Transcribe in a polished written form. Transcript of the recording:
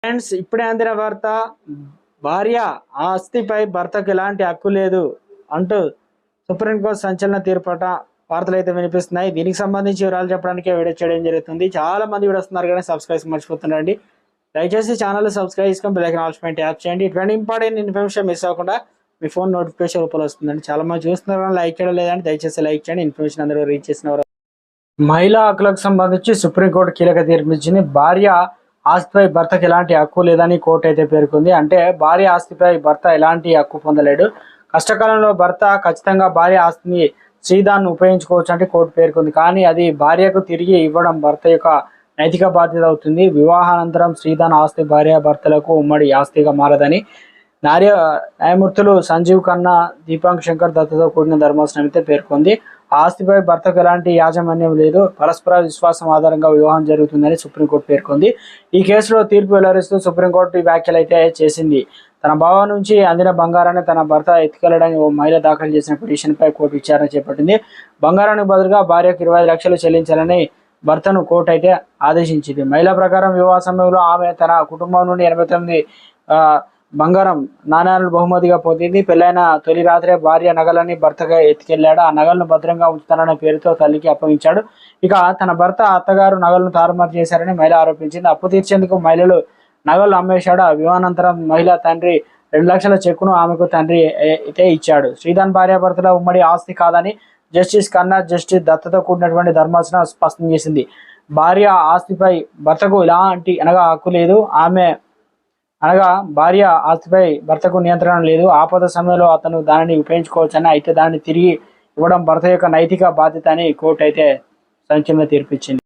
Friends, ఇప్పుడే అందిన వార్త. భార్య ఆస్తిపై భర్తకు ఎలాంటి హక్కు లేదు అంటూ సుప్రీంకోర్టు సంచలన తీర్పట వార్తలు అయితే వినిపిస్తున్నాయి. దీనికి సంబంధించి వివరాలు చెప్పడానికి వీడియో చేయడం జరుగుతుంది. చాలా మంది వీడియో వస్తున్నారు కానీ సబ్స్క్రైబ్ మర్చిపోతున్నారండి. దయచేసి ఛానల్ సబ్స్క్రైబ్ చేసుకొని బెల్ ఐకాన్ ఆల్ పైన ట్యాప్ చేయండి. ఇటువంటి ఇంపార్టెంట్ ఇన్ఫర్మేషన్ మిస్ అవ్వకుండా మీ ఫోన్ నోటిఫికేషన్ రూపంలో వస్తుందండి. చాలా మంది చూస్తున్నారు కానీ లైక్ చేయడం లేదండి. దయచేసి లైక్ చేయండి. ఇన్ఫర్మేషన్ అందరూ రీచ్ చేసిన మహిళా హక్కులకు సంబంధించి సుప్రీంకోర్టు కీలక తీర్పు ఇచ్చింది. భార్య ఆస్తిపై భర్తకు ఎలాంటి హక్కు లేదని కోర్టు అయితే పేర్కొంది. అంటే భార్య ఆస్తిపై భర్త ఎలాంటి హక్కు పొందలేడు. కష్టకాలంలో భర్త ఖచ్చితంగా భార్య ఆస్తిని శ్రీదాన్ని ఉపయోగించుకోవచ్చు అంటే కోర్టు పేర్కొంది. కానీ అది భార్యకు తిరిగి ఇవ్వడం భర్త యొక్క నైతిక బాధ్యత అవుతుంది. వివాహానంతరం శ్రీదాన్ ఆస్తి భార్య భర్తలకు ఉమ్మడి ఆస్తిగా మారదని న్యాయమూర్తులు సంజీవ్ ఖన్నా, దీపాంక్ శంకర్ దత్తతో కూడిన ధర్మాసనం అయితే పేర్కొంది. ఆస్తిపై భర్తకు ఎలాంటి యాజమాన్యం లేదు, పరస్పర విశ్వాసం ఆధారంగా వివాహం జరుగుతుందని సుప్రీంకోర్టు పేర్కొంది. ఈ కేసులో తీర్పు వెల్లడిస్తూ సుప్రీంకోర్టు ఈ వ్యాఖ్యలు అయితే చేసింది. తన భావ నుంచి అందిన బంగారాన్ని తన భర్త ఎత్తుకెళ్లడానికి ఓ మహిళ దాఖలు చేసిన పిటిషన్పై కోర్టు విచారణ చేపట్టింది. బంగారానికి బదులుగా భార్యకు 25 లక్షలు చెల్లించాలని భర్తను కోర్టు అయితే ఆదేశించింది. మహిళ ప్రకారం వివాహ సమయంలో ఆమె తన కుటుంబం నుండి 89 బంగారం నాణ్యాలను బహుమతిగా పొందింది. పెళ్లైన తొలి రాత్రే భార్య నగలని భర్తగా ఎత్తుకెళ్లాడు. ఆ నగలను భద్రంగా ఉంచుతాననే పేరుతో తల్లికి అప్పగించాడు. ఇక తన భర్త అత్తగారు నగలను తారుమారు చేశారని మహిళ ఆరోపించింది. అప్పు తీర్చేందుకు మహిళలు నగలు అమ్మేశాడు. ఆ వివాహానంతరం మహిళ తండ్రి 2 లక్షల చెక్కును ఆమెకు తండ్రి అయితే ఇచ్చాడు. శ్రీధన్ భార్యాభర్తల ఉమ్మడి ఆస్తి కాదని జస్టిస్ ఖన్నా, జస్టిస్ దత్తతో కూడినటువంటి ధర్మాసనం స్పష్టం చేసింది. భార్య ఆస్తిపై భర్తకు ఎలాంటి హక్కు లేదు. భార్య ఆస్తిపై భర్తకు నియంత్రణ లేదు. ఆపద సమయంలో అతను దానిని ఉపయోగించుకోవచ్చని, అయితే దానిని తిరిగి ఇవ్వడం భర్త యొక్క నైతిక బాధ్యత అని కోర్టు అయితే సంచలన తీర్పిచ్చింది.